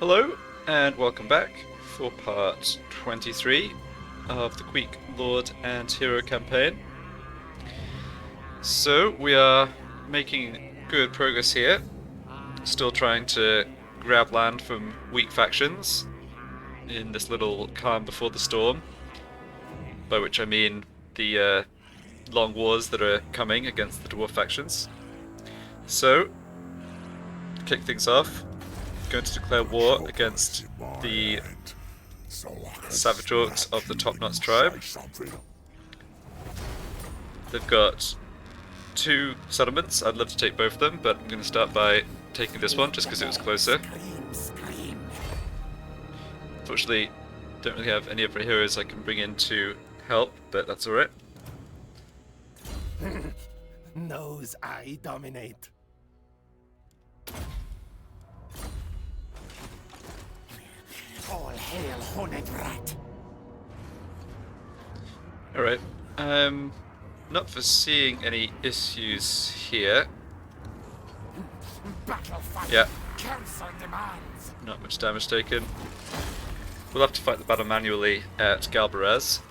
Hello, and welcome back for part 23 of the Queek Lord and Hero campaign. So, we are making good progress here, still trying to grab land from weak factions in this little calm before the storm, by which I mean the long wars that are coming against the dwarf factions. So, to kick things off, going to declare war against the savage orcs of the Topknots tribe. They've got two settlements. I'd love to take both of them, but I'm going to start by taking this one just because it was closer. Unfortunately, don't really have any other heroes I can bring in to help, but that's alright. Knows I dominate. All hail, horned rat. Alright. Not foreseeing any issues here. Battle fight. Yeah. Council demands. Not much damage taken. We'll have to fight the battle manually at Galbarez.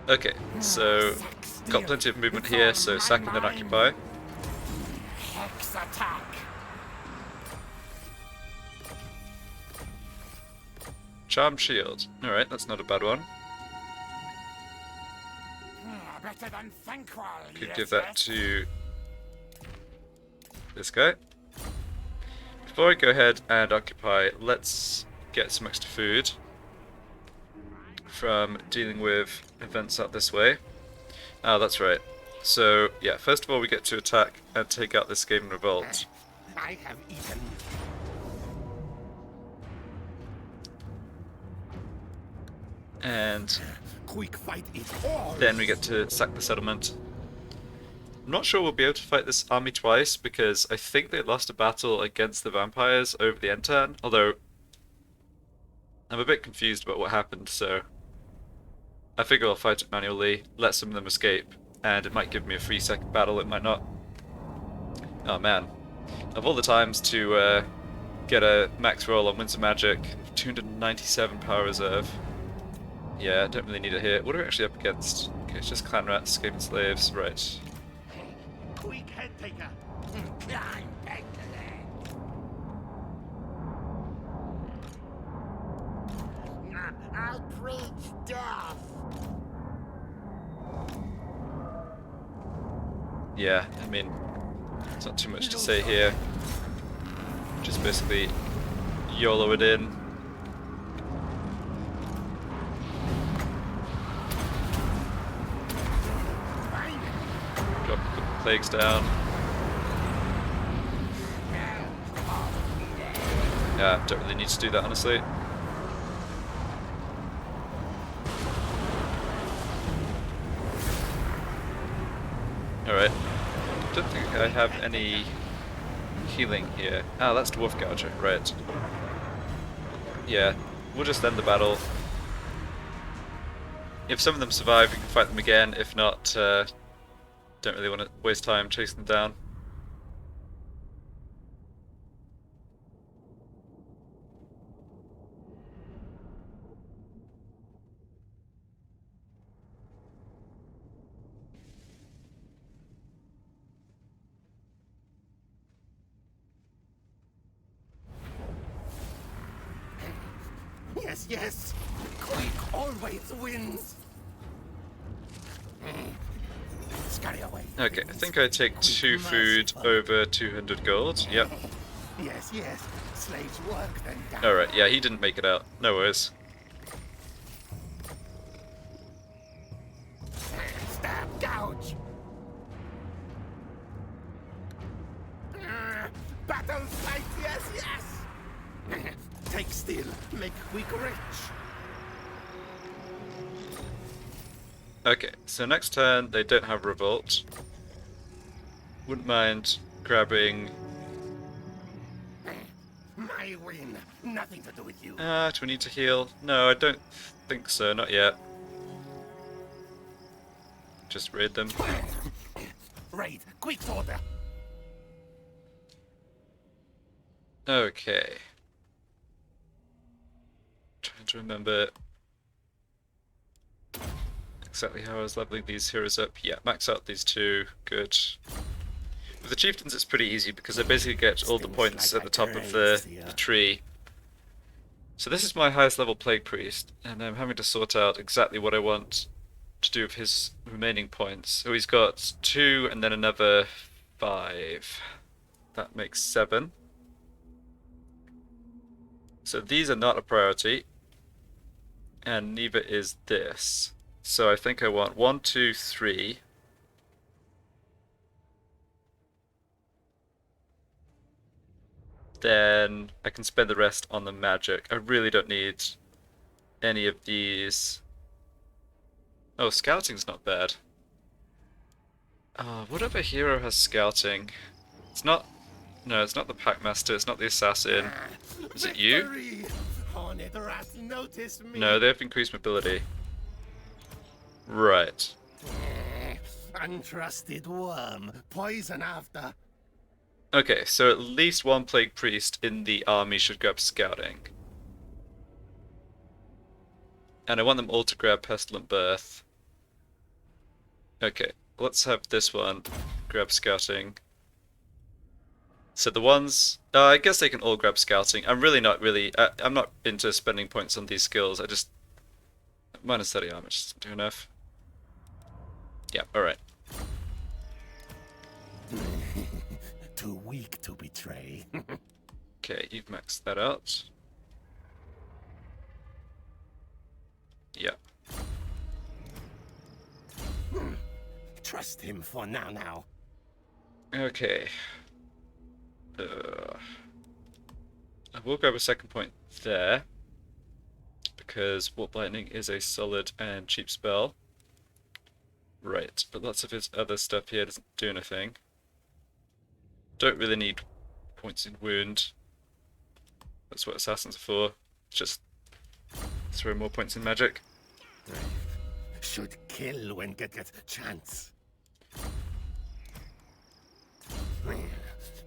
Okay, so got plenty of movement here, so sack and then occupy. Hex attack. Charmed shield. Alright, that's not a bad one. Better than Thanquil. Could give that to this guy. Before I go ahead and occupy, let's get some extra food from dealing with events out this way. Oh, that's right. So, yeah, first of all we get to attack and take out this Skaven revolt. I have eaten. And Quick fight it all. then we get to sack the settlement. I'm not sure we'll be able to fight this army twice because I think they lost a battle against the vampires over the Entern, although I'm a bit confused about what happened, so I figure I'll fight it manually, let some of them escape, and it might give me a free second battle, it might not. Oh man. Of all the times to get a max roll on Winds of Magic, 297 power reserve. Yeah, don't really need it here. What are we actually up against? Okay, it's just clan rats, Skaven slaves, right. Quick head taker. I'll preach death. Yeah, I mean, there's not too much to say here. Just basically YOLO it in. Drop a couple of plagues down. Yeah, don't really need to do that, honestly. Alright. Don't think I have any healing here. Ah, that's Dwarf Gouger, right. Yeah, we'll just end the battle. If some of them survive, we can fight them again. If not, don't really want to waste time chasing them down. Yes, yes. Quick always wins. Scurry away. Okay, I think I take 2 food over 200 gold. Yep. Yes, yes. Slaves work then down. Alright, yeah, he didn't make it out. No worries. Stab, gouge. Battle fight, yes, yes. Take still, make quick rich. Okay, so next turn they don't have revolt. Wouldn't mind grabbing. My win. Nothing to do with you. Do we need to heal? No, I don't think so, not yet. Just raid them. Raid, quick order. Okay. Trying to remember exactly how I was leveling these heroes up. Yeah, max out these two. Good. With the chieftains it's pretty easy because I basically get all the points at the top of the tree. So this is my highest level Plague Priest, and I'm having to sort out exactly what I want to do with his remaining points. So he's got 2 and then another 5. That makes 7. So these are not a priority, and neither is this. So I think I want 1, 2, 3. Then I can spend the rest on the magic. I really don't need any of these. Oh, scouting's not bad. What other hero has scouting? It's not... No, it's not the Packmaster, it's not the Assassin. Is it you? Hornet rat noticed me. No, they have increased mobility. Right. Untrusted worm. Poison after. Okay, so at least one Plague Priest in the army should grab scouting. And I want them all to grab Pestilent Birth. Okay, let's have this one grab scouting. So the ones... I guess they can all grab scouting. I'm not into spending points on these skills. I just... Minus 30 armor just do enough. Yeah, alright. Too weak to betray. Okay, you've maxed that out. Yeah. Trust him for now. Okay. I will grab a second point there, because Warp Lightning is a solid and cheap spell. Right, but lots of his other stuff here doesn't do anything. Don't really need points in wound. That's what assassins are for. Just throw more points in magic. Should kill when get chance.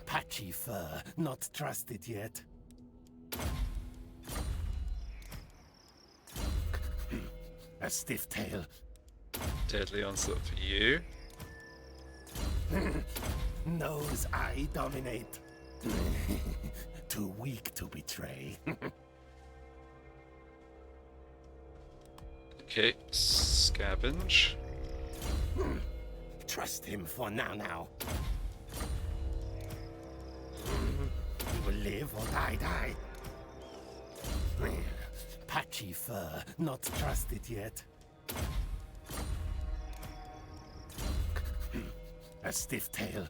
Patchy fur, not trusted yet. A stiff tail. Deadly Onslaught for you. Nose I dominate. Too weak to betray. Okay, scavenge. Trust him for now. He will live or die. Patchy fur, not trusted yet. A stiff tail.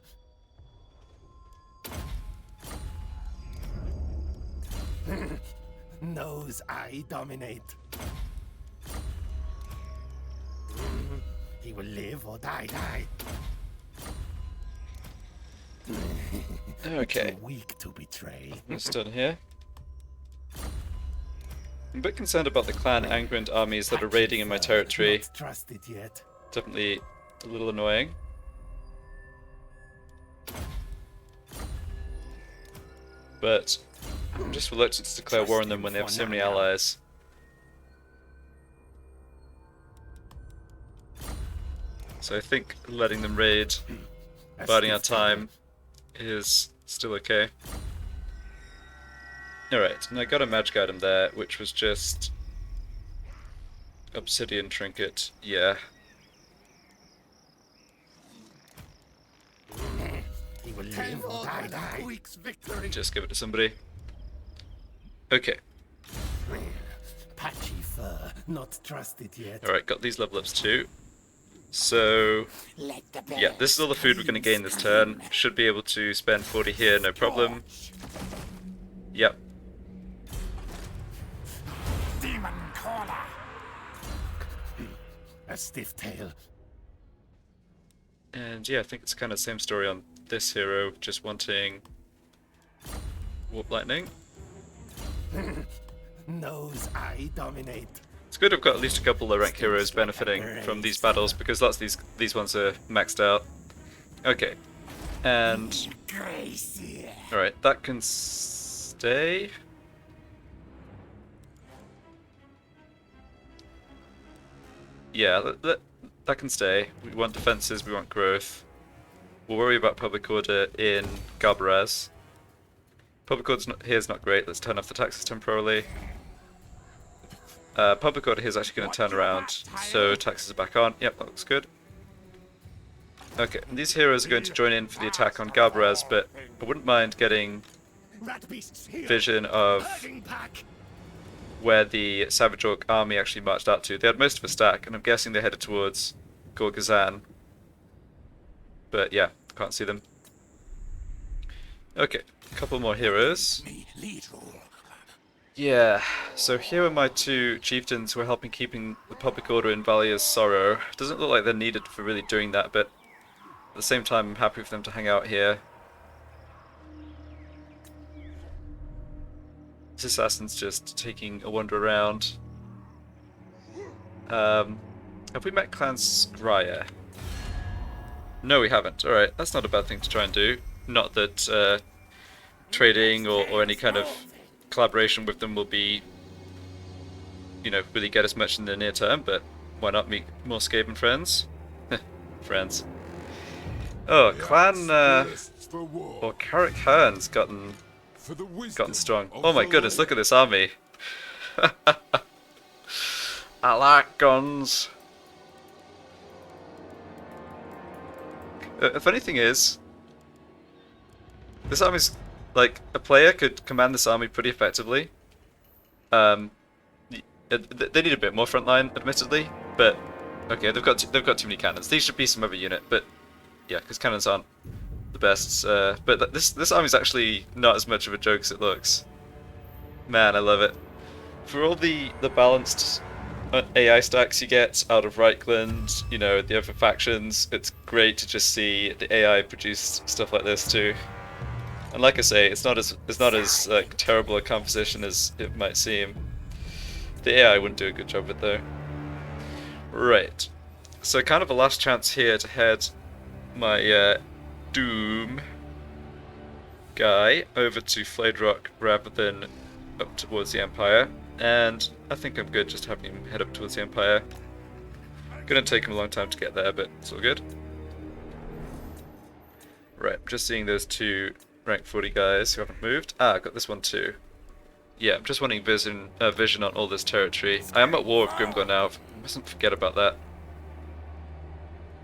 Nose I dominate. He will live or die. Okay. Too weak to betray. What's done here? I'm a bit concerned about the clan Angrand armies that are raiding in my territory. Not trusted yet. Definitely a little annoying. But I'm just reluctant to declare war on them when they have so many allies. So I think letting them raid, biding our time, is still okay. Alright, and I got a magic item there, which was just Obsidian Trinket, yeah. He will live or die. Queek's victory. Just give it to somebody. Okay. Patchy fur, not trusted yet. Alright, got these level ups too. So, yeah, this is all the food we're going to gain this turn. Should be able to spend 40 here, no problem. Yep. Demon caller. A stiff tail. And yeah, I think it's kind of the same story on this hero, just wanting Warp Lightning. Nose I dominate. It's good I've got at least a couple low rank heroes benefiting from these battles, because lots of these ones are maxed out. Okay. And alright, that can stay. Yeah, that can stay. We want defenses, we want growth. We'll worry about public order in Garberez. Public order here is not great. Let's turn off the taxes temporarily. Public order here is actually going to turn around, so taxes are back on. Yep, that looks good. Okay, and these heroes are going to join in for the attack on Garberez, but I wouldn't mind getting vision of where the Savage Orc army actually marched out to. They had most of a stack, and I'm guessing they headed towards Gorgazan. But yeah, can't see them. Okay, a couple more heroes. Yeah, so here are my two chieftains who are helping keeping the public order in Valia's Sorrow. Doesn't look like they're needed for really doing that, but at the same time I'm happy for them to hang out here. This assassin's just taking a wander around. Have we met Clan Scryer? No, we haven't. Alright, that's not a bad thing to try and do. Not that trading or any kind of collaboration with them will be, you know, really get us much in the near term, but why not meet more Skaven friends? Friends. Oh, Clan or Carrick Hearn's gotten strong. Oh my goodness, look at this army. I like guns. The funny thing is, this army's like, a player could command this army pretty effectively. They need a bit more frontline, admittedly, but okay, they've got too many cannons. These should be some other unit, but yeah, because cannons aren't the best. But this army's actually not as much of a joke as it looks. Man, I love it. For all the balanced AI stacks you get out of Reichland, you know, the other factions, it's great to just see the AI produce stuff like this too. And like I say, it's not as like terrible a composition as it might seem. The AI wouldn't do a good job of it though. Right. So kind of a last chance here to head my Doom guy over to Flayed Rock rather than up towards the Empire. And I think I'm good just having him head up towards the Empire. Gonna take him a long time to get there, but it's all good. Right, I'm just seeing those two rank 40 guys who haven't moved. Ah, I've got this one too. Yeah, I'm just wanting vision on all this territory. I am at war with Grimgor now. I mustn't forget about that.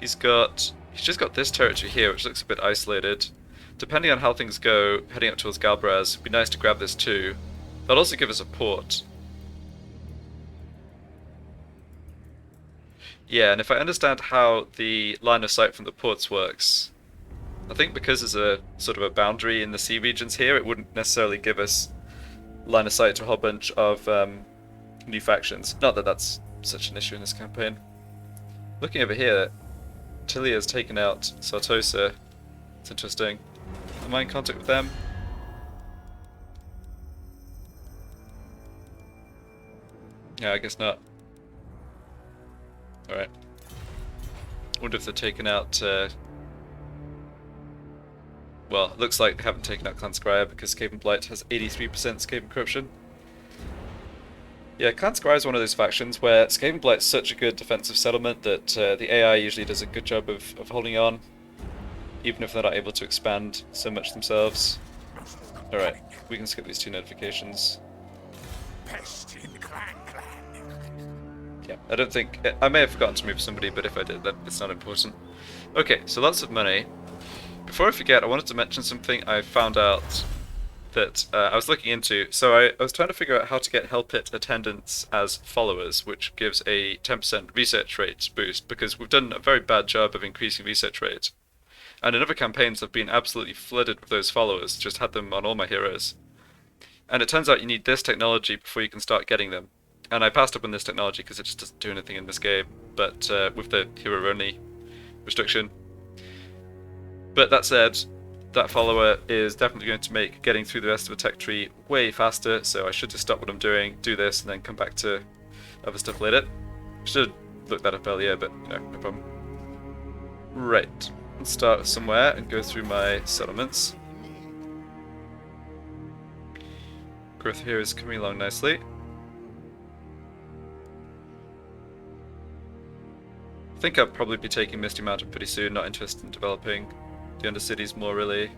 He's just got this territory here, which looks a bit isolated. Depending on how things go, heading up towards Galbraz, it'd be nice to grab this too. That'll also give us a port. Yeah, and if I understand how the line of sight from the ports works, I think because there's a sort of a boundary in the sea regions here, it wouldn't necessarily give us line of sight to a whole bunch of new factions. Not that that's such an issue in this campaign. Looking over here, Tilia's taken out Sartosa. It's interesting. Am I in contact with them? Yeah, I guess not. Alright. Wonder if they're taken out well, it looks like they haven't taken out Clan Scryer because Skaven Blight has 83% Skaven Corruption. Yeah, Clan Scryer is one of those factions where Skaven Blight's such a good defensive settlement that the AI usually does a good job of holding on, even if they're not able to expand so much themselves. Alright, we can skip these two notifications. Yeah, I don't think... I may have forgotten to move somebody, but if I did, then it's not important. Okay, so lots of money. Before I forget, I wanted to mention something I found out that I was looking into. So I was trying to figure out how to get Hell Pit attendants as followers, which gives a 10% research rate boost, because we've done a very bad job of increasing research rate. And in other campaigns I've been absolutely flooded with those followers, just had them on all my heroes. And it turns out you need this technology before you can start getting them. And I passed up on this technology because it just doesn't do anything in this game, but with the hero-only restriction. But that said, that follower is definitely going to make getting through the rest of the tech tree way faster, so I should just stop what I'm doing, do this, and then come back to other stuff later. Should have looked that up earlier, but no problem. Right, let's start somewhere and go through my settlements. Growth here is coming along nicely. I think I'll probably be taking Misty Mountain pretty soon, not interested in developing the Undercities more really.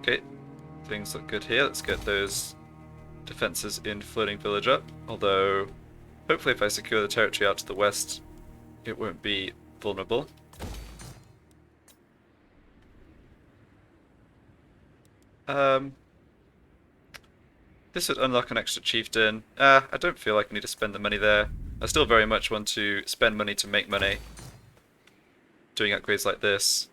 Okay, things look good here. Let's get those defenses in Floating Village up, although hopefully if I secure the territory out to the west it won't be vulnerable. This would unlock an extra chieftain. I don't feel like I need to spend the money there. I still very much want to spend money to make money doing upgrades like this.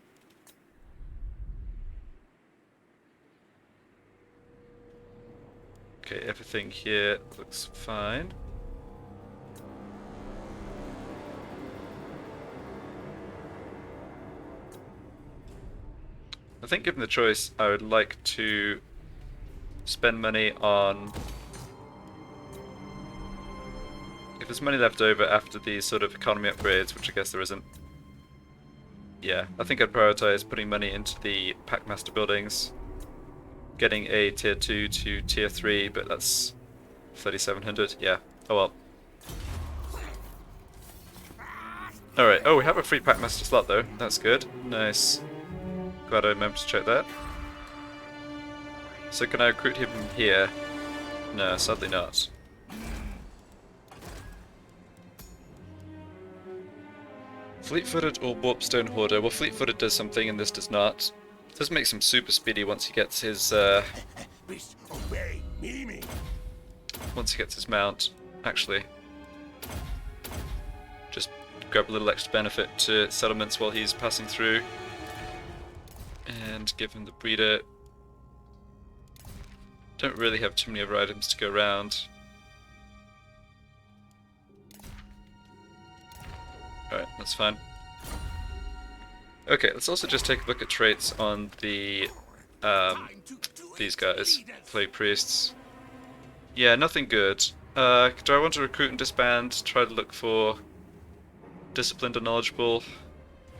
Okay, everything here looks fine. I think given the choice, I would like to spend money on... If there's money left over after these sort of economy upgrades, which I guess there isn't. Yeah, I think I'd prioritize putting money into the Packmaster buildings. Getting a tier 2 to tier 3, but that's 3700, yeah. Oh well. Alright, oh we have a free Packmaster slot though, that's good. Nice. Glad I remembered to check that. So can I recruit him here? No, sadly not. Fleet-footed or warpstone hoarder? Well, fleet-footed does something and this does not. It does make him super speedy once he gets his once he gets his mount. Actually, just grab a little extra benefit to settlements while he's passing through, and give him the breeder. Don't really have too many other items to go around. Alright, that's fine. Okay, let's also just take a look at traits on the these guys, Plague Priests. Yeah, nothing good. Do I want to recruit and disband? Try to look for disciplined or knowledgeable.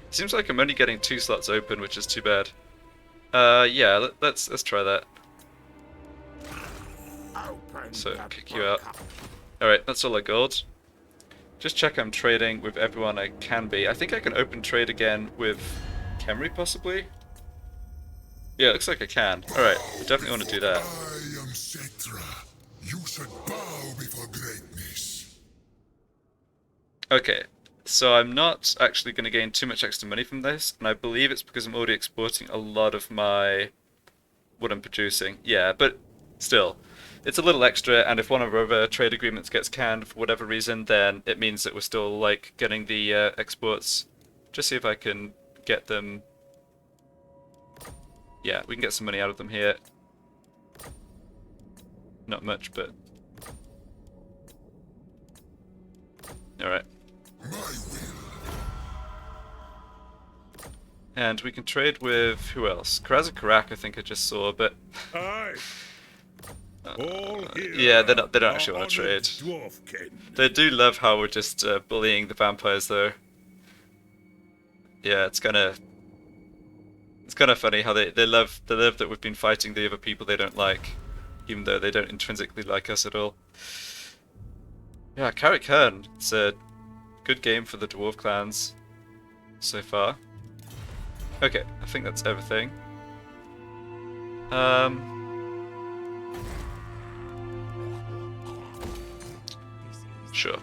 Seems like I'm only getting 2 slots open, which is too bad. Yeah, let's try that. So kick you out. Alright, that's all I got. Just check I'm trading with everyone I can be. I think I can open trade again with Khemri, possibly? Yeah, it looks like I can. Alright, I definitely want to do that. I am Cetra. You should bow before greatness. Okay, so I'm not actually going to gain too much extra money from this, and I believe it's because I'm already exporting a lot of what I'm producing. Yeah, but still. It's a little extra, and if one of our other trade agreements gets canned for whatever reason, then it means that we're still, like, getting the exports. Just see if I can get them... Yeah, we can get some money out of them here. Not much, but... Alright. And we can trade with... who else? Karazakarak I think I just saw, but... Aye. Yeah, they don't actually want to trade. They do love how we're just bullying the vampires, though. Yeah, it's kind of funny how they love that we've been fighting the other people they don't like, even though they don't intrinsically like us at all. Yeah, Carrick Hearn. It's a good game for the dwarf clans so far. Okay, I think that's everything. Sure.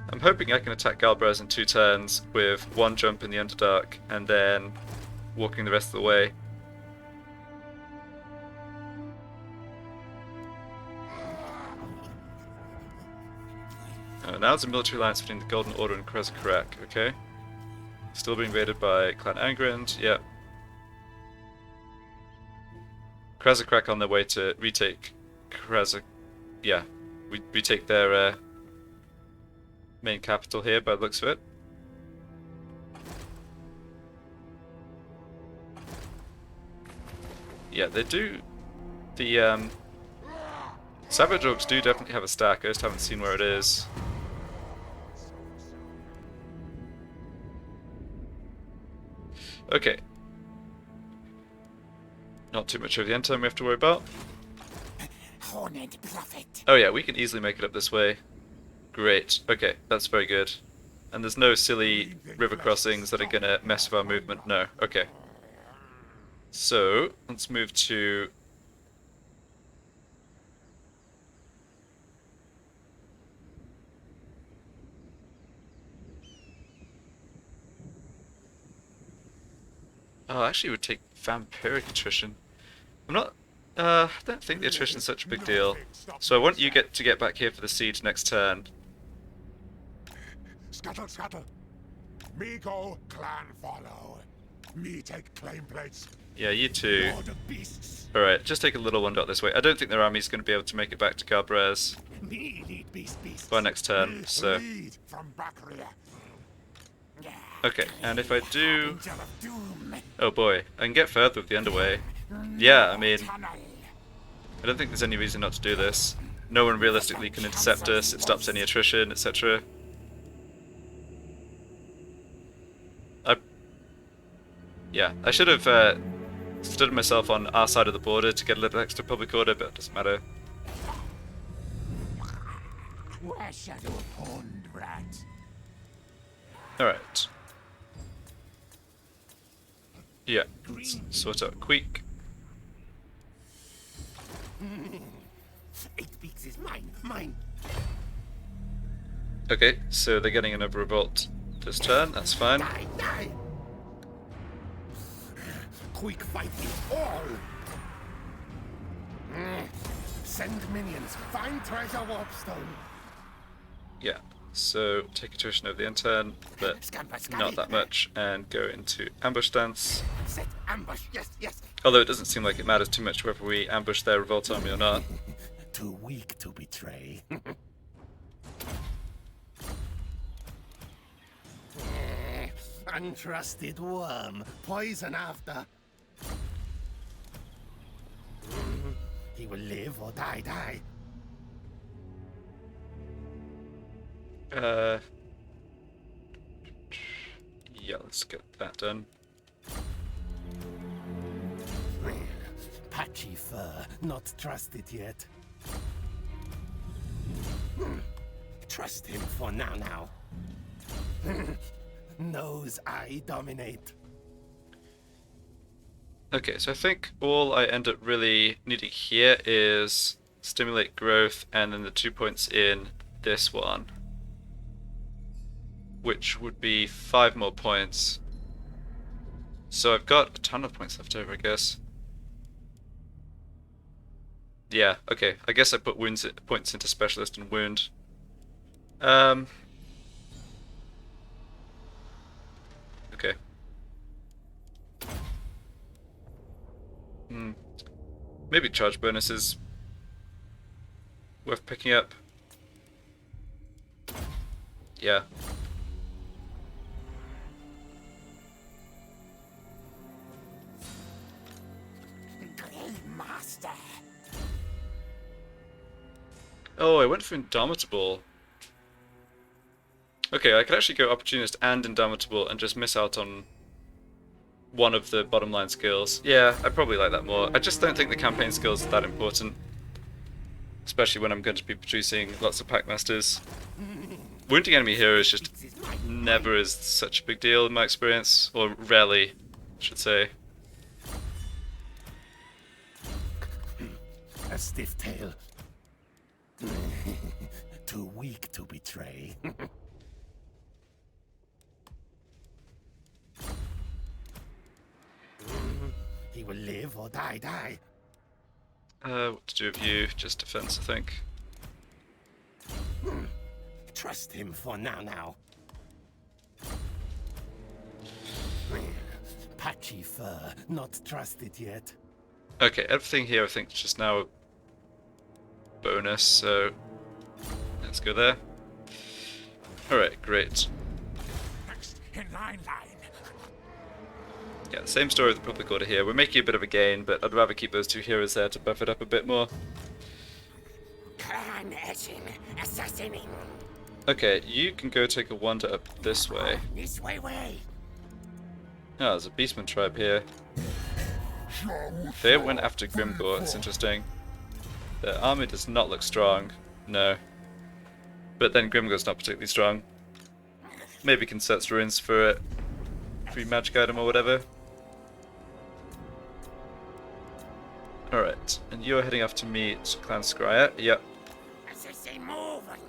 I'm hoping I can attack Galbraith in 2 turns with 1 jump in the Underdark and then walking the rest of the way. Now it's a military alliance between the Golden Order and Karazakarak, okay. Still being invaded by Clan Angrind, yeah. Karazakarak on their way to retake yeah, we retake their main capital here by the looks of it. Yeah, they do the Savage Orcs do definitely have a stack, I just haven't seen where it is. Okay. Not too much of the end time we have to worry about. Horned prophet. Oh yeah, we can easily make it up this way. Great. Okay, that's very good. And there's no silly river crossings that are gonna mess with our movement. No. Okay. So, let's move to... Oh, actually it would take vampiric attrition. I'm not... I don't think the attrition's such a big deal. So I want you to get back here for the siege next turn. Scuttle, scuttle. Me go, clan follow. Me take claim plates. Yeah, you too. Lord of beasts. Alright, just take a little one dot this way. I don't think their army's going to be able to make it back to Galbraez Me lead beasts. by next turn, Me so... lead from back rear. Okay, and if I do... Angel of doom. Oh boy, I can get further with the underway. Yeah, I mean, Tunnel. I don't think there's any reason not to do this. No one realistically can intercept us, it stops any attrition, etc. Yeah, I should have stood myself on our side of the border to get a little extra public order, but it doesn't matter. Where shadow horned rat. Alright. Yeah, let's sort out Queek. 8 beaks is mine, mine. Okay, so they're getting another revolt this turn, that's fine. Die, die. Quick fight is all. Send minions, find treasure warpstone. Yeah, so take attrition over the end turn, but not that much, and go into ambush stance. Set ambush, yes, yes. Although it doesn't seem like it matters too much whether we ambush their revolt army or not. Too weak to betray. Untrusted worm, poison after. He will live or die, die. Yeah, let's get that done. Patchy fur, not trusted yet. Trust him for now. Knows I dominate. Okay, so I think all I end up really needing here is stimulate growth and then the 2 points in this one, which would be 5 more points. So I've got a ton of points left over, I guess. Yeah, okay. I guess I put points into specialist and wound. Okay. Maybe charge bonus is worth picking up. Yeah. Master. Oh, I went for Indomitable. Okay, I could actually go Opportunist and Indomitable and just miss out on one of the bottom line skills. Yeah, I probably like that more. I just don't think the campaign skills are that important. Especially when I'm going to be producing lots of Packmasters. Wounding enemy heroes just never is such a big deal in my experience. Or rarely, I should say. A stiff tail. Too weak to betray. He will live or die, die. What to do with you? Just defense, I think. Trust him for now. Patchy fur, not trusted yet. Okay, everything here I think is just now a bonus, so let's go there. Alright, great. Next in line. Yeah, same story with the public order here. We're making a bit of a gain, but I'd rather keep those two heroes there to buff it up a bit more. Clan Eschen, assassinating. Okay, you can go take a wander up this way. This way. Oh, there's a Beastman tribe here. They went after Grimgor, it's interesting. Their army does not look strong. No. But then Grimgor's not particularly strong. Maybe can set ruins for a free magic item or whatever. Alright, and you're heading off to meet Clan Scryer. Yep. Assassin moving.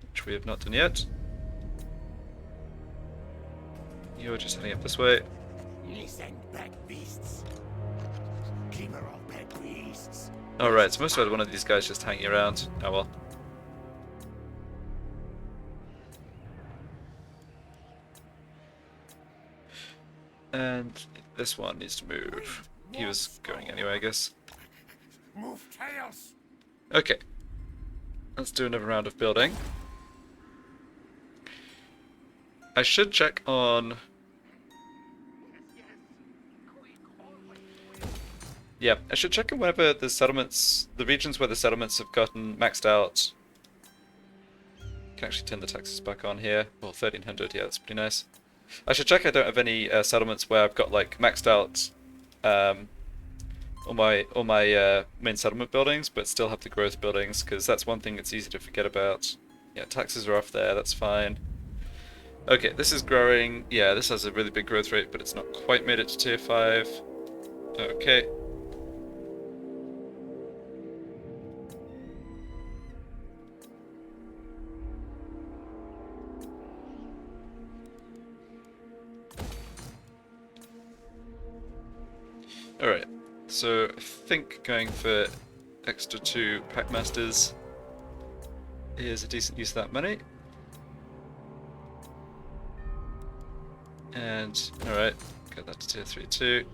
Which we have not done yet. You're just heading up this way. Listen, bad beasts. Keeper of bad beasts. Alright, so must have had one of these guys just hanging around. Oh well. And this one needs to move. He was going anyway, I guess. Move chaos. Okay. Let's do another round of building. I should check on... Yeah, I should check on whether the settlements, the regions where the settlements have gotten maxed out. Can actually turn the taxes back on here. Well, 1300, yeah, that's pretty nice. I should check I don't have any settlements where I've got like maxed out all my main settlement buildings, but still have the growth buildings, because that's one thing that's easy to forget about. Yeah, taxes are off there, that's fine. Okay, this is growing. Yeah, this has a really big growth rate, but it's not quite made it to tier 5. Okay. Alright, so I think going for extra 2 Packmasters is a decent use of that money. And, alright, get that to tier 3 too.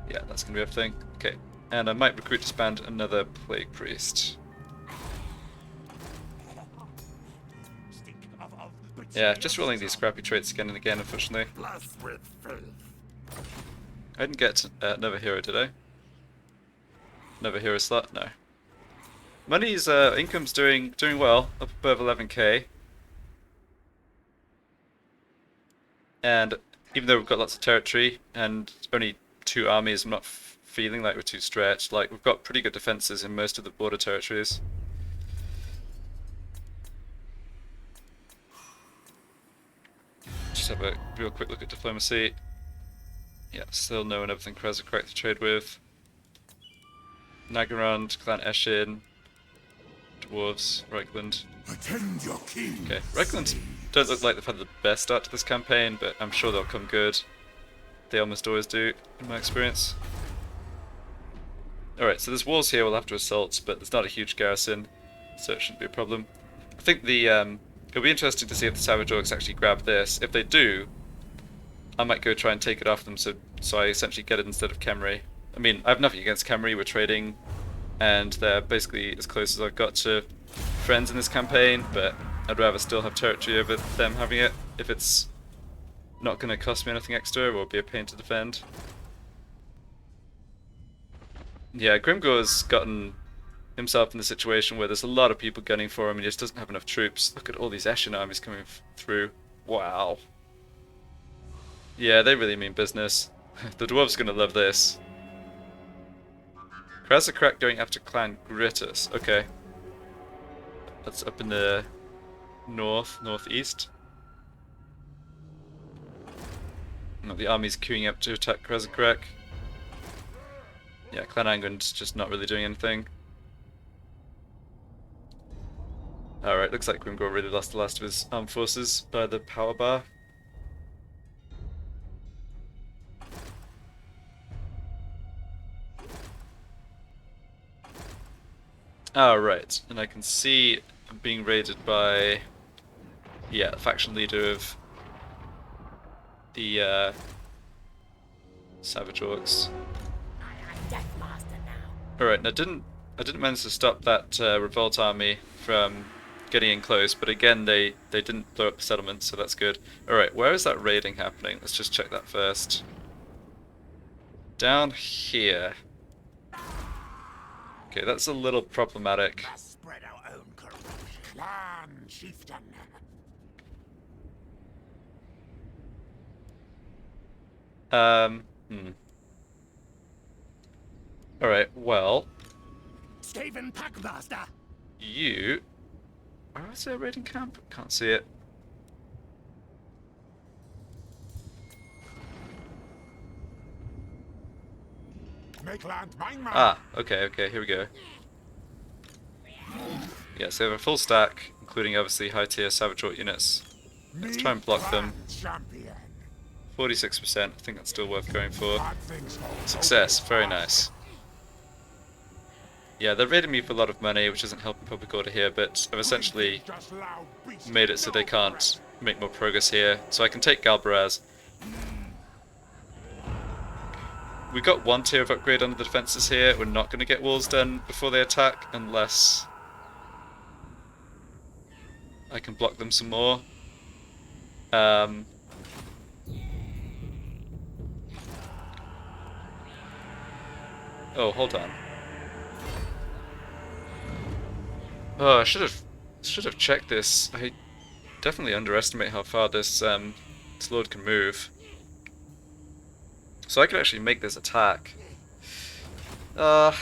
Yeah, that's gonna be everything. Okay, and I might recruit disband another Plague Priest. Yeah, just rolling these crappy traits again and again, unfortunately. I didn't get another hero, did I? Another hero slot? No. Money's income's doing well, up above 11k. And even though we've got lots of territory and only 2 armies, I'm not feeling like we're too stretched. Like, we've got pretty good defenses in most of the border territories. Just have a real quick look at diplomacy. Yeah, still no one other than Krezakrak to trade with. Nagarand, Clan Eshin, Dwarves, Reichland. Attend your king. Okay, Reichland don't look like they've had the best start to this campaign, but I'm sure they'll come good. They almost always do, in my experience. Alright, so there's walls here we'll have to assault, but there's not a huge garrison, so it shouldn't be a problem. I think the it'll be interesting to see if the Savage Orcs actually grab this. If they do, I might go try and take it off them, so I essentially get it instead of Khemri. I mean, I have nothing against Khemri, we're trading, and they're basically as close as I've got to friends in this campaign, but I'd rather still have territory over them having it, if it's not going to cost me anything extra or be a pain to defend. Yeah, Grimgor's gotten himself in the situation where there's a lot of people gunning for him and he just doesn't have enough troops. Look at all these Eshin armies coming through. Wow. Yeah, they really mean business. The dwarves are going to love this. Krezakrak going after Clan Gritus. Okay. That's up in the northeast. No, the army's queuing up to attack Krezakrak. Yeah, Clan Angwin's just not really doing anything. Alright, looks like Grimgor really lost the last of his armed forces by the power bar. Alright, and I can see I'm being raided by, yeah, the faction leader of the Savage Orcs. Alright, now I didn't manage to stop that revolt army from getting in close, but again they didn't blow up the settlement, so that's good. Alright, where is that raiding happening? Let's just check that first. Down here. Okay, that's a little problematic. Must spread our own corruption. Clan chieftain. Hmm. Alright, well, Skaven Packmaster. you... Where is there a raiding camp? Can't see it. Make land mine man. Ah, okay, here we go. Yeah, so they have a full stack, including obviously high tier Savage Orc units. Let's try and block them. Champion. 46%, I think that's still worth going for. Bad things hold Success, no very fast. nice. Yeah, they're raiding me for a lot of money, which isn't helping public order here, but I've essentially Just loud beast. made it so they can't make more progress here. So I can take Galbaraz. We got one tier of upgrade on the defences here. We're not going to get walls done before they attack unless I can block them some more. Oh, hold on. Oh, I should have checked this. I definitely underestimate how far this lord can move. So I could actually make this attack. I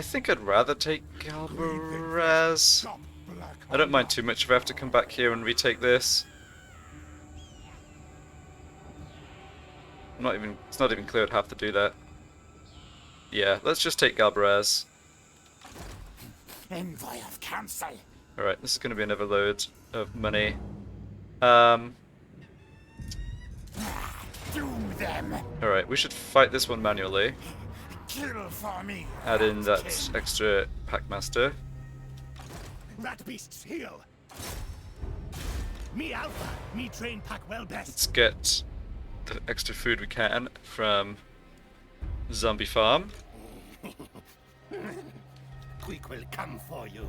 think I'd rather take Galbaraz. Stop black I don't mind too much if I have to come back here and retake this. It's not even clear I'd have to do that. Yeah, let's just take Galbaraz. Envoy of council. Alright, this is going to be another load of money. Doom them. Alright, we should fight this one manually. Kill for me. Add in that extra Packmaster. Rat beasts heal. Me alpha. Me train pack well best. Let's get the extra food we can from Zombie Farm. Queek will come for you.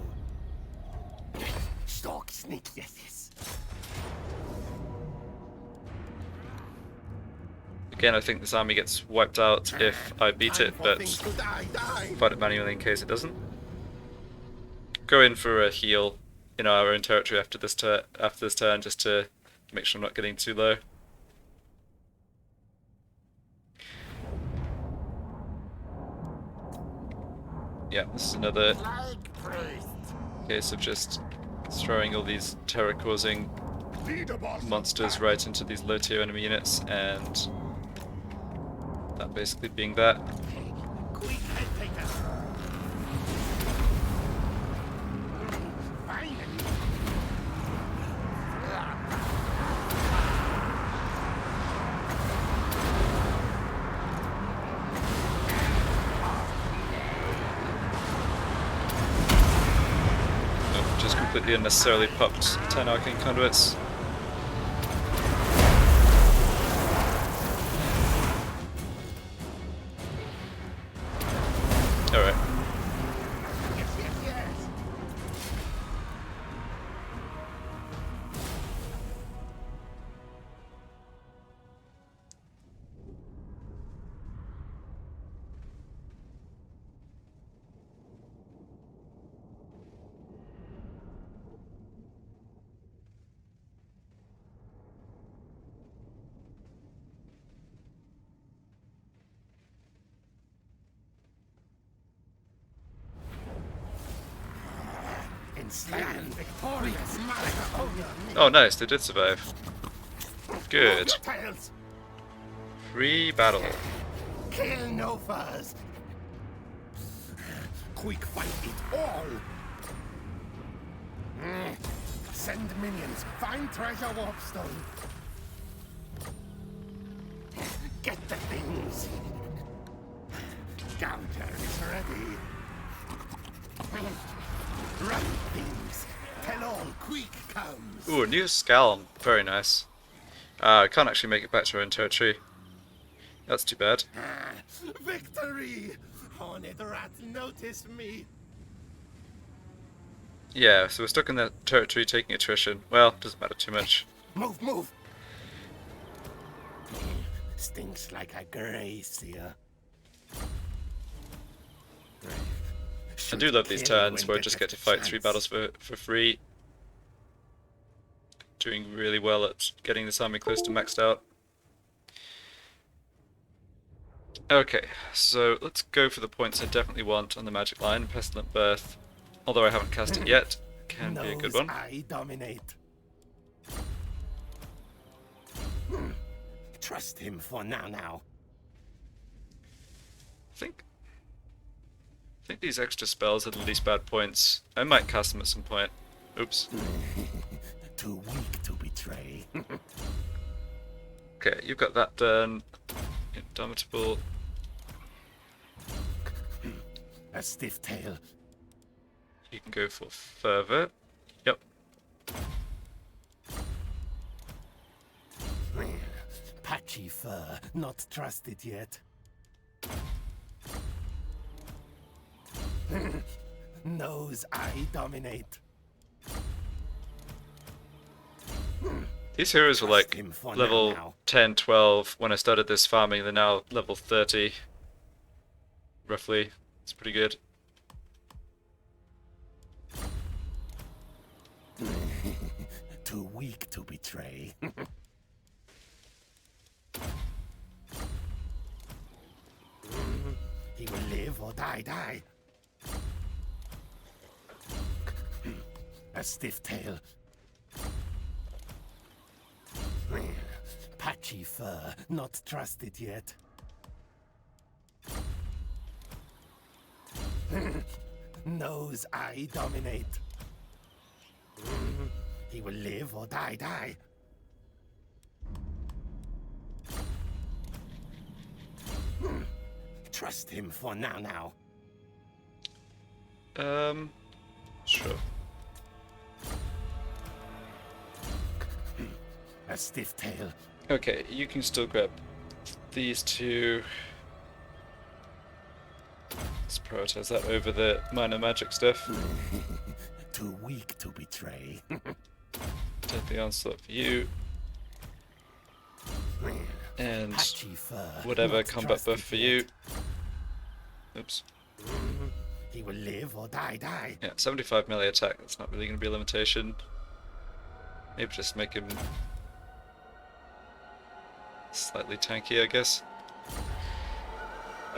Stalk sneak yeses. Again, I think this army gets wiped out if I beat it, but Things to die. fight it manually in case it doesn't. Go in for a heal in our own territory after this turn, just to make sure I'm not getting too low. Yeah, this is another Plague priest. case of just throwing all these terror-causing Leader boss. monsters right into these low-tier enemy units, and that basically being that. Queek head taker. Finally. Oh, just completely unnecessarily popped 10 arcane conduits. Alright. Yes, yes, yes. Enslaved, victorious, Oh nice, they did survive. Good. tails. Free battle. Kill no furs. Quick fight it all. Send minions. Find treasure warpstone. Get the things. Counter is ready. Run things. Tell all Queek comes. Ooh, a new Scalm. Very nice. I can't actually make it back to our own territory. That's too bad. Victory! Horned rat noticed me. Yeah, so we're stuck in that territory taking attrition. Well, doesn't matter too much. Move, move. Stinks like a gracier. I do love these turns where I just get to fight 3 battles for free. Doing really well at getting this army close to maxed out. Okay, so let's go for the points I definitely want on the magic line. Pestilent Birth, although I haven't cast it yet, can be a good one. I dominate. Trust him for now. I think these extra spells are the least bad points. I might cast them at some point. Oops. Too weak to betray. Okay, you've got that done. Indomitable. A stiff tail. You can go for further. Yep. Patchy fur, not trusted yet. Knows I dominate. These heroes were like him for level now. 10, 12 when I started this farming. They're now level 30. Roughly. It's pretty good. Too weak to betray. He will live or die. A stiff tail. Patchy fur, not trusted yet. Knows I dominate. He will live or die. Trust him for now. Sure. A stiff tail. Okay, you can still grab these two. Let's prioritize that over the minor magic stuff. Too weak to betray. Take the onslaught for you. And Patchy fur, whatever not combat buff trusted for yet. you. Oops. He will live or die. Yeah, 75 melee attack. That's not really going to be a limitation. Maybe just make him slightly tanky, I guess.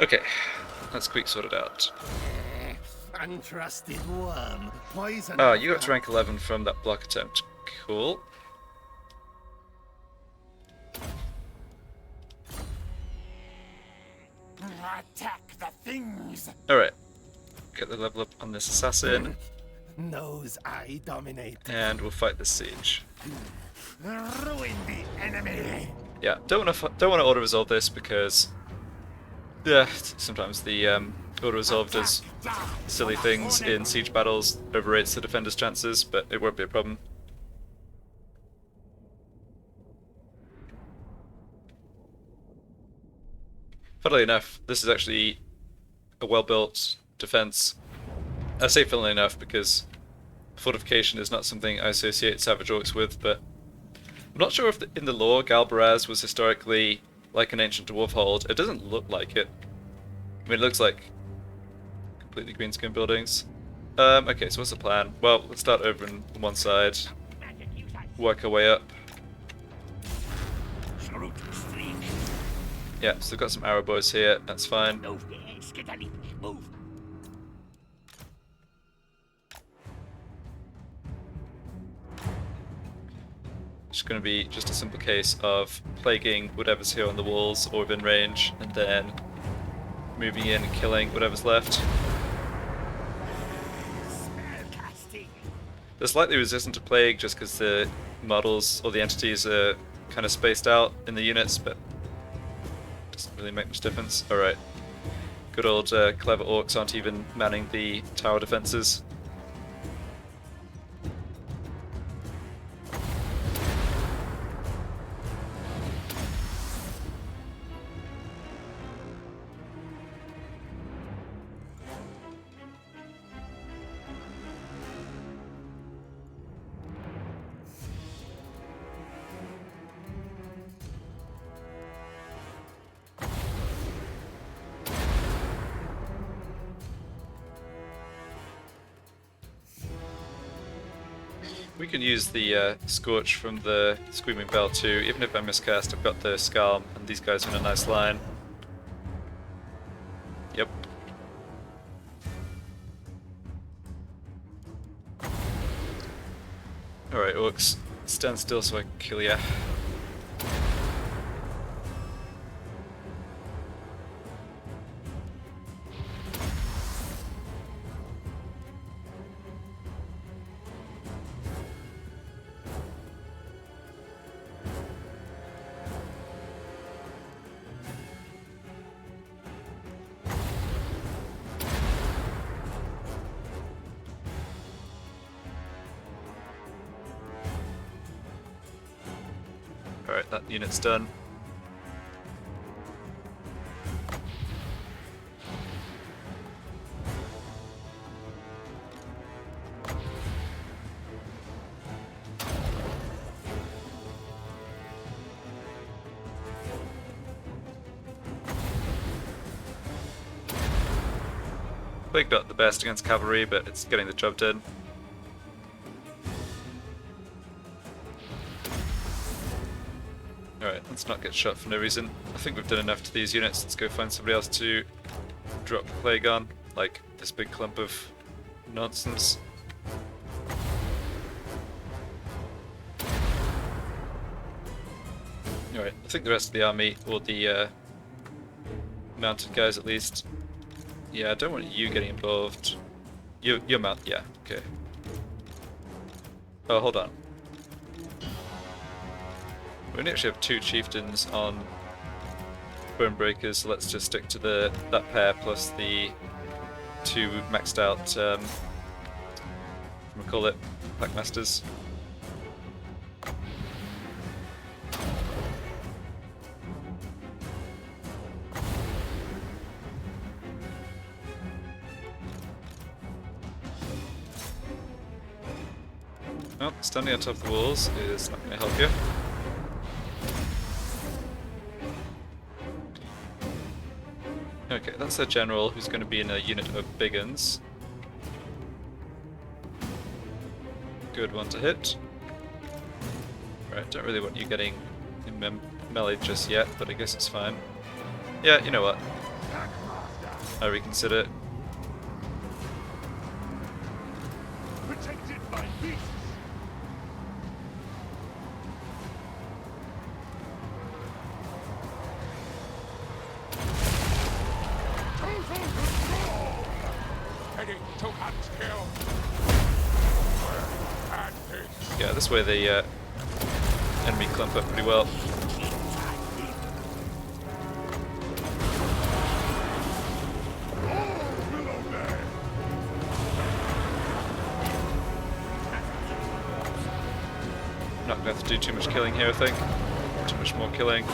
Okay, let's quick sort it out. Untrusted worm, poison. Oh, you got to rank 11 from that block attempt. Cool. Attack the things. Alright. Get the level up on this assassin, Knows I dominate. and we'll fight this siege. Ruin the enemy. Yeah, don't want to auto resolve this because yeah, sometimes the auto resolve does silly things in siege battles, overrates the defender's chances, but it won't be a problem. Funnily enough, this is actually a well-built defense. I say funnily enough because fortification is not something I associate Savage Orcs with, but I'm not sure if in the lore Galbaraz was historically like an ancient dwarf hold. It doesn't look like it. I mean, it looks like completely green skin buildings. Okay, so what's the plan? Well, let's start over on one side, work our way up. Yeah, so we've got some arrow boys here, that's fine. It's going to be just a simple case of plaguing whatever's here on the walls or within range, and then moving in and killing whatever's left. They're slightly resistant to plague just because the models or the entities are kind of spaced out in the units, but doesn't really make much difference. Alright. Good old clever orcs aren't even manning the tower defenses. We can use the Scorch from the Screaming Bell too. Even if I miscast, I've got the Scarm, and these guys are in a nice line. Yep. Alright, Orcs. Stand still so I can kill ya. Alright, that unit's done. Queek got the best against cavalry, but it's getting the job done. Alright, let's not get shot for no reason. I think we've done enough to these units. Let's go find somebody else to drop the plague on, like this big clump of nonsense. Alright, I think the rest of the army, or the mounted guys at least. Yeah, I don't want you getting involved. You're mount, yeah, okay. Oh, hold on. We only actually have 2 chieftains on Bonebreakers, so let's just stick to that pair plus the 2 maxed out, we call it, Packmasters. Well, standing on top of the walls is not going to help you. Okay, that's their general who's going to be in a unit of big uns. Good one to hit. Right, don't really want you getting in melee just yet, but I guess it's fine. Yeah, you know what? I reconsider. Protected by beasts. Total control. Heading to hunt kill. And this. Yeah, this way the enemy clump up pretty well. Not going to have to do too much killing here, I think. Too much more killing.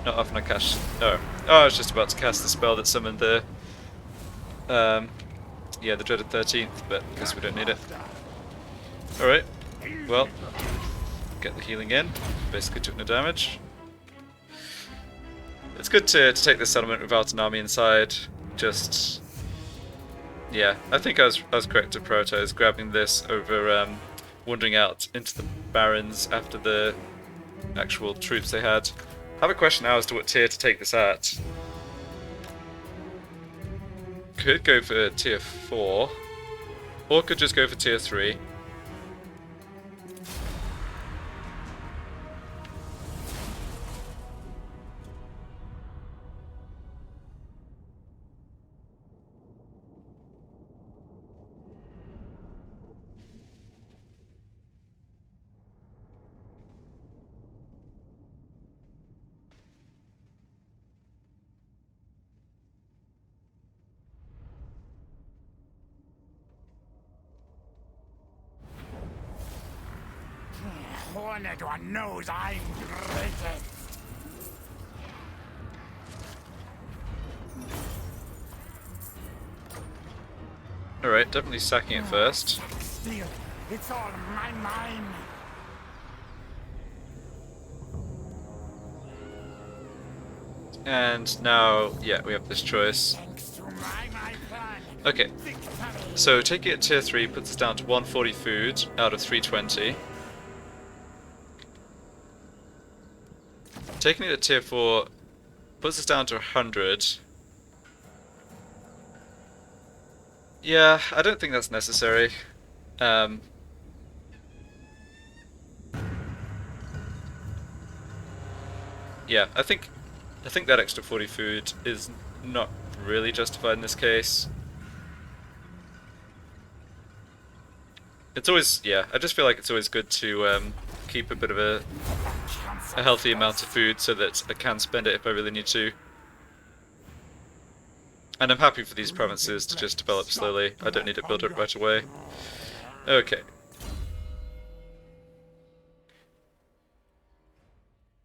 Not often I cast. Oh, I was just about to cast the spell that summoned the. Yeah, the dreaded 13th, but I guess we don't need it. Alright, well, get the healing in. Basically took no damage. It's good to take this settlement without an army inside. Just, yeah, I think I was correct to prioritize grabbing this over wandering out into the barrens after the actual troops they had. I have a question now as to what tier to take this at. Could go for tier 4, or could just go for tier 3. Horned one knows I'm greatest. Alright, definitely sacking it first. Steel. It's all mine. And now, yeah, we have this choice. Thanks to my plan. Okay, Victory. so taking it tier 3 puts us down to 140 food out of 320. Taking it to tier 4 puts us down to 100. Yeah, I don't think that's necessary. Yeah, I think that extra 40 food is not really justified in this case. It's always, yeah, I just feel like it's always good to keep a bit of a healthy amount of food so that I can spend it if I really need to. And I'm happy for these provinces to just develop slowly. I don't need to build it right away. Okay.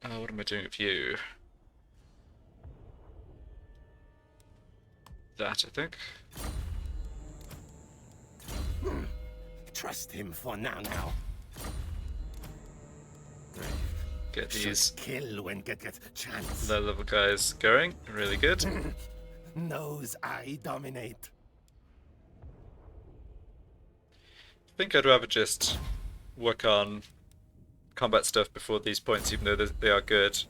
What am I doing with you? That, I think. Trust him for now. Get Should these kill when get chance. low level guys going. Really good. Knows I dominate. I think I'd rather just work on combat stuff before these points, even though they are good.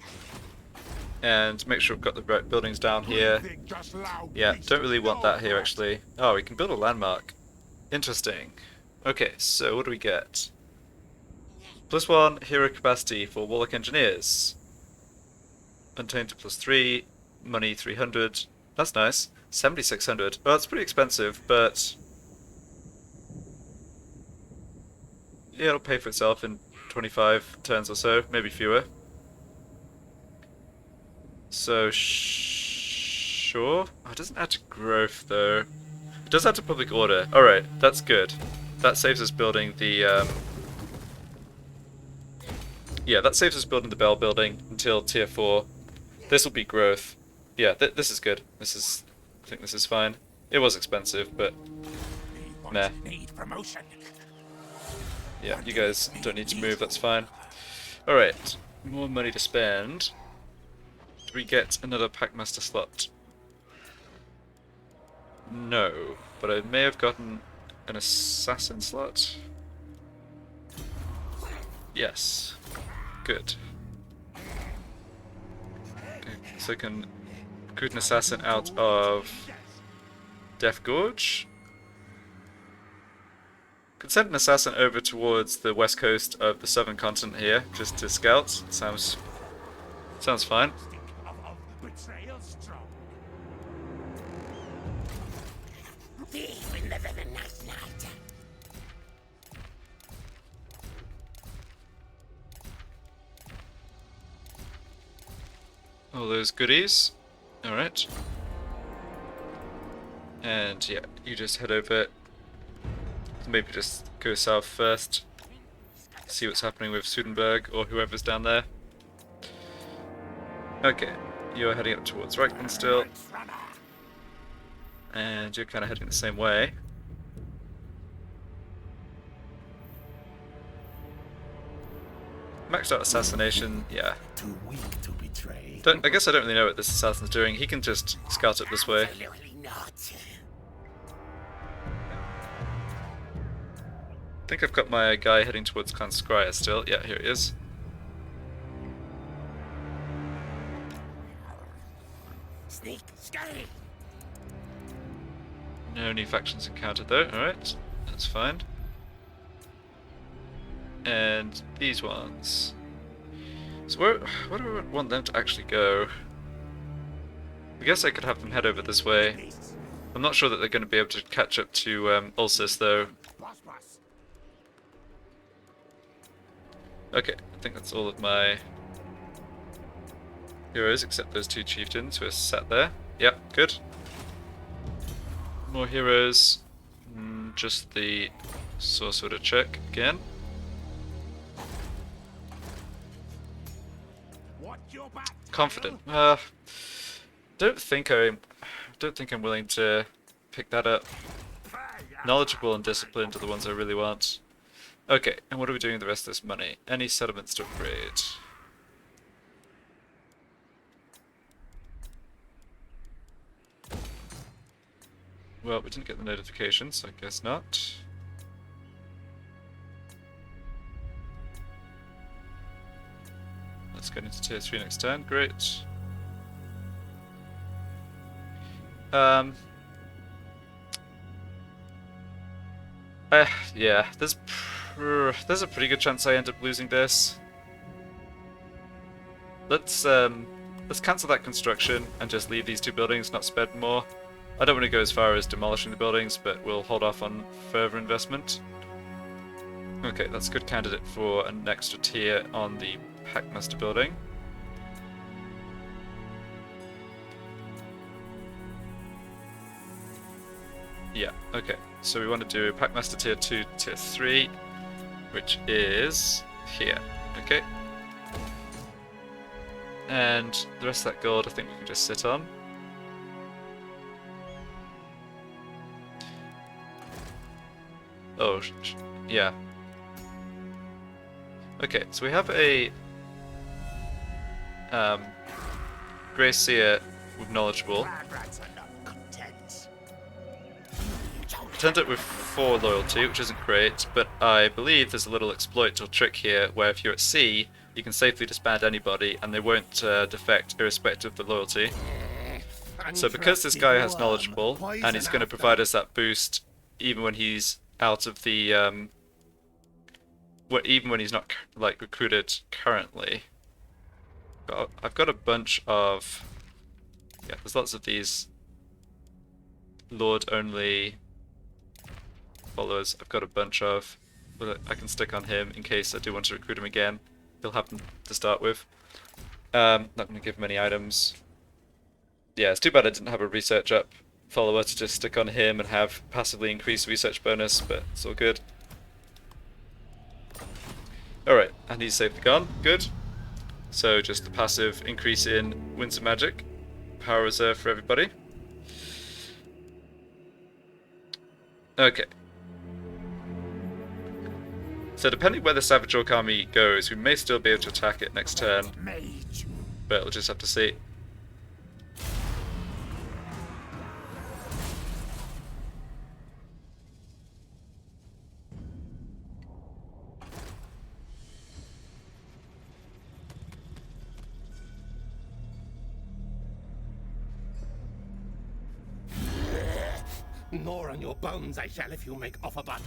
And make sure we've got the right buildings down here. Yeah, don't really want that here actually. Oh, we can build a landmark. Interesting. Okay, so what do we get? +1 hero capacity for Warlock Engineers. Untainted +3, money 300. That's nice. 7,600. Well, that's pretty expensive, but yeah, it'll pay for itself in 25 turns or so, maybe fewer. So, sure. Oh, it doesn't add to growth, though. It does add to public order. Alright, that's good. That saves us building the, yeah, that saves us building the Bell building until tier 4. This will be growth. Yeah, this is good. I think this is fine. It was expensive, but meh. Need promotion. Yeah, you guys don't need to move, that's fine. Alright, more money to spend. Do we get another Packmaster slot? No, but I may have gotten an assassin slot. Yes. Good. Okay, so I can recruit an assassin out of Death Gorge. Could send an assassin over towards the west coast of the southern continent here, just to scout. Sounds fine. All those goodies. Alright. And yeah, you just head over. Maybe just go south first. See what's happening with Sudenberg or whoever's down there. Okay, you're heading up towards Reichman still. And you're kind of heading the same way. Maxed out assassination, yeah. Too weak to betray. I guess I don't really know what this assassin's doing. He can just scout up this way. Absolutely not. I think I've got my guy heading towards Clan Scryer still. Yeah, here he is. Sneak, scurry. No new factions encountered though. Alright, that's fine. And these ones. So where do I want them to actually go? I guess I could have them head over this way. I'm not sure that they're going to be able to catch up to Ulysses though. Okay, I think that's all of my heroes except those two chieftains who are sat there. Yep, good. More heroes. Just the source order check again. Confident. Don't think I'm willing to pick that up. Knowledgeable and disciplined are the ones I really want. Okay, and what are we doing with the rest of this money? Any settlements to upgrade? Well, we didn't get the notification, so I guess not. Let's get into tier 3 next turn, great. Yeah, there's a pretty good chance I end up losing this. Let's cancel that construction and just leave these 2 buildings, not spend more. I don't want to go as far as demolishing the buildings, but we'll hold off on further investment. Okay, that's a good candidate for an extra tier on the Packmaster building. Yeah, okay. So we want to do Packmaster tier 2, tier 3, which is here. Okay. And the rest of that gold I think we can just sit on. Oh, yeah. Okay, so we have a Grey Seer with knowledgeable. Turned up with 4 loyalty, which isn't great, but I believe there's a little exploit or trick here where if you're at sea, you can safely disband anybody and they won't defect irrespective of the loyalty. So because this guy has knowledgeable and he's going to provide us that boost even when he's out of the even when he's not like recruited currently. I've got a bunch of there's lots of these Lord only followers. I've got a bunch of I can stick on him in case I do want to recruit him again. He'll have them to start with. Not going to give him any items. Yeah, it's too bad I didn't have a research up follower to just stick on him and have passively increased research bonus, but it's all good. Alright, and he's safely gone. Good. So just the passive increase in Winds of Magic. Power reserve for everybody. Okay. So depending where the Savage Orc army goes, we may still be able to attack it next turn. But we'll just have to see. More on your bones I shall if you make offer but.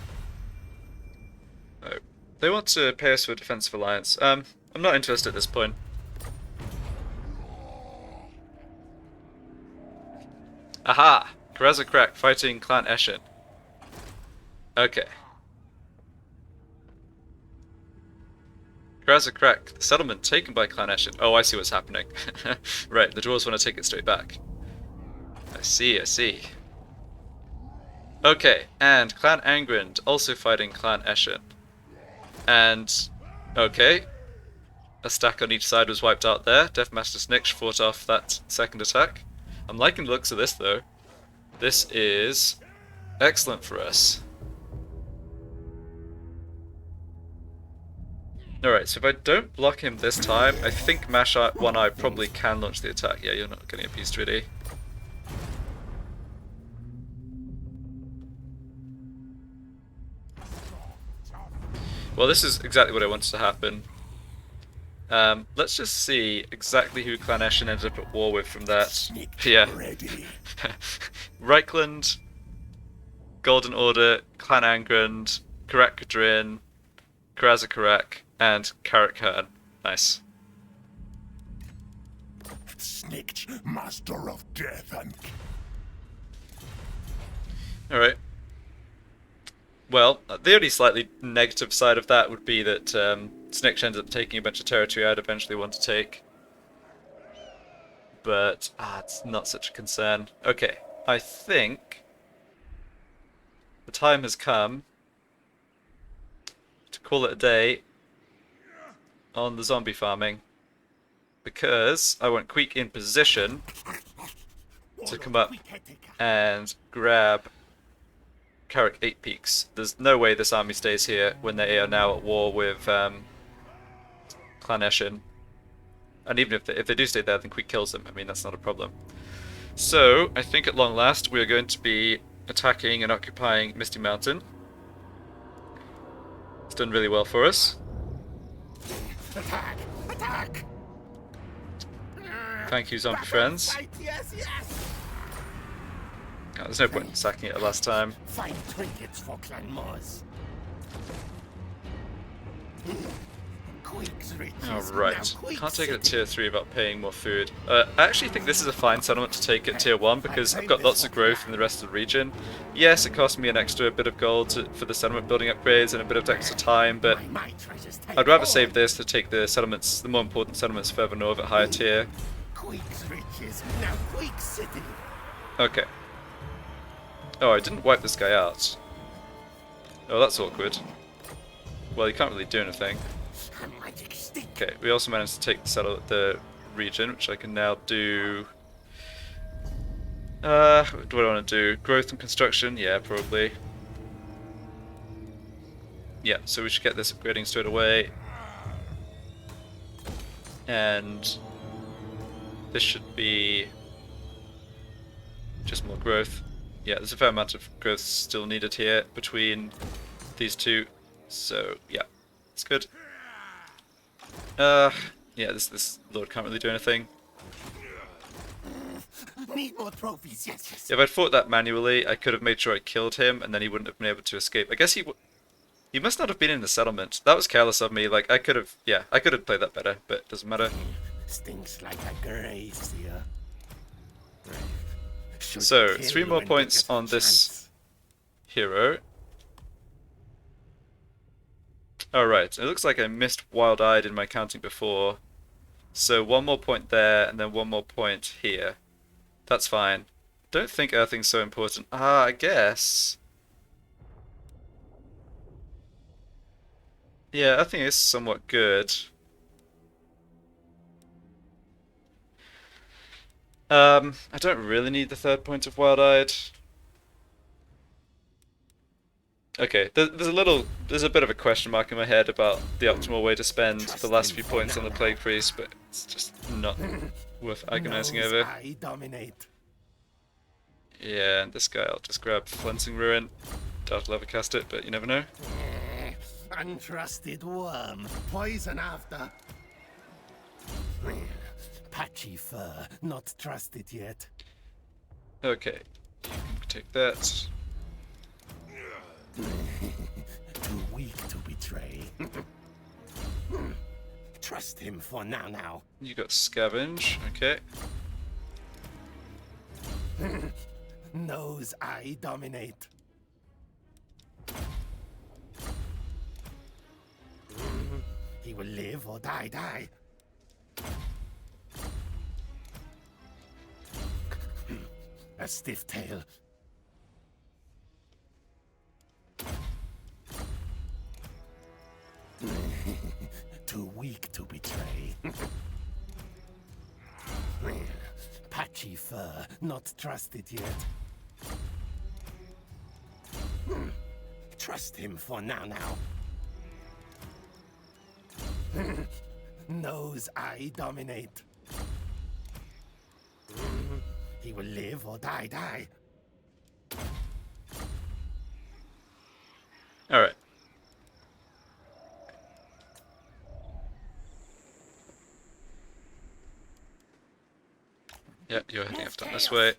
No. They want to pay us for defensive alliance. I'm not interested at this point. Aha! Karazakrak fighting Clan Eshin. Okay. Karazakrak, the settlement taken by Clan Eshin. Oh, I see what's happening. Right, the dwarves want to take it straight back. I see, I see. Okay, and Clan Angrind also fighting Clan Eshin. And, okay, a stack on each side was wiped out there. Deathmaster Sniksh fought off that second attack. I'm liking the looks of this though. This is excellent for us. Alright, so if I don't block him this time, I think Mash One Eye probably can launch the attack. Yeah, you're not getting appeased really. Well, this is exactly what I wanted to happen. Let's just see exactly who Clan Eshin ended up at war with from that. Yeah. Reichland, Golden Order, Clan Angrand, Karak Kadrin, Karazakarak, and Karak Khan. Nice. Snikch, master of death and... Alright. Well, the only slightly negative side of that would be that Sniksh ends up taking a bunch of territory I'd eventually want to take. But, it's not such a concern. Okay, I think the time has come to call it a day on the zombie farming. Because I want Queek in position to come up and grab Carrick 8 peaks. There's no way this army stays here when they are now at war with Clan Eshin. And even if they do stay there, then Queek kills them. I mean, that's not a problem. So, I think at long last we are going to be attacking and occupying Misty Mountain. It's done really well for us. Attack! Attack! Thank you, zombie friends. Fight, yes, yes! Oh, there's no point in sacking it last time. Find trinkets for Clan Moors. Queek's riches. Alright, Now Queek can't take it at City. tier 3 without paying more food. I actually think this is a fine settlement to take at tier 1 because I've got lots of growth in the rest of the region. Yes, it cost me an extra bit of gold for the settlement building upgrades and a bit of extra time, but My treasures take I'd rather all. save this to take the settlements, the more important settlements further north at higher tier. Queek's riches. Now Queek City. Okay. Oh, I didn't wipe this guy out. Oh, that's awkward. Well, you can't really do anything. A magic stick. Okay, we also managed to take the region, which I can now do. What do I want to do? Growth and construction? Yeah, probably. Yeah, so we should get this upgrading straight away. And this should be just more growth. Yeah, there's a fair amount of growth still needed here between these two. So, yeah, it's good. Yeah, this lord can't really do anything. Need more trophies. Yes, yes. If I'd fought that manually, I could have made sure I killed him, and then he wouldn't have been able to escape. I guess he must not have been in the settlement. That was careless of me. Like, I could have played that better, but it doesn't matter. Stinks like a grazier. Should So, kill 3 more when points they get a on this chance. hero. Alright, it looks like I missed Wild-Eyed in my counting before. So 1 more point there, and then 1 more point here. That's fine. Don't think Earthing's so important. I guess. Yeah, Earthing is somewhat good. I don't really need the 3rd point of Wild-Eyed. Okay, there's a bit of a question mark in my head about the optimal way to spend the last few points on the Plague Priest, but it's just not worth agonizing Knows over. I dominate. Yeah, and this guy I'll just grab Flensing Ruin. Doubt I'll ever cast it, but you never know. Untrusted worm. Poison after. Patchy fur. Not trusted yet. Okay, you can take that. Too weak to betray. Trust him for now. You got Scavenge, okay. Knows I dominate. He will live or die. A stiff tail. Too weak to betray. Patchy fur, not trusted yet. Trust him for now. Knows I dominate. He will live or die. Alright. Yeah, you're heading up down this way.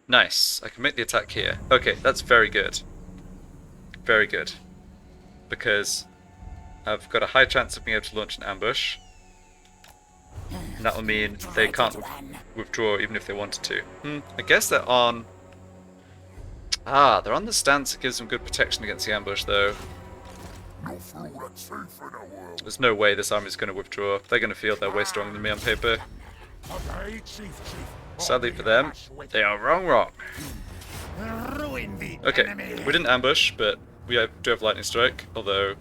Nice. I can make the attack here. Okay, that's very good. Very good. Because I've got a high chance of being able to launch an ambush. And that will mean they can't withdraw even if they wanted to. I guess they're on... they're on the stance that gives them good protection against the ambush, though. There's no way this army's going to withdraw. They're going to feel they're way stronger than me on paper. Sadly for them, they are wrong. Ruin the Okay, enemy. we didn't ambush, but we do have Lightning Strike, although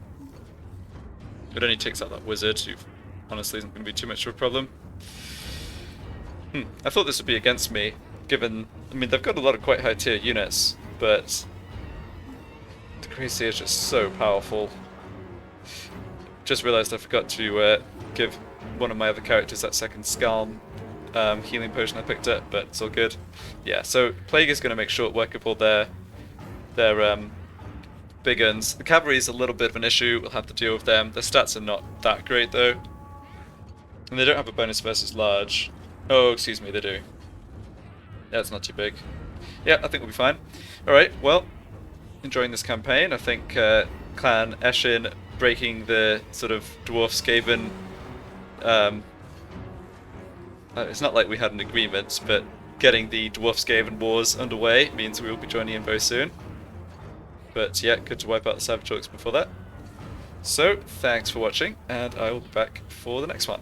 it only takes out that wizard, who honestly isn't going to be too much of a problem. I thought this would be against me, Given, I mean, they've got a lot of quite high tier units, but the Crazy is just so powerful. Just realised I forgot to give one of my other characters that second Scalm healing potion I picked up, but it's all good. Yeah, so Plague is going to make short work of all their big guns. The cavalry is a little bit of an issue, we'll have to deal with them. Their stats are not that great though. And they don't have a bonus versus large. Oh, excuse me, they do. Yeah, it's not too big. Yeah, I think we'll be fine. Alright, well, enjoying this campaign. I think Clan Eshin breaking the sort of Dwarf Skaven. It's not like we had an agreement, but getting the Dwarf Skaven wars underway means we will be joining in very soon. But yeah, good to wipe out the Savage Orcs before that. So, thanks for watching, and I will be back for the next one.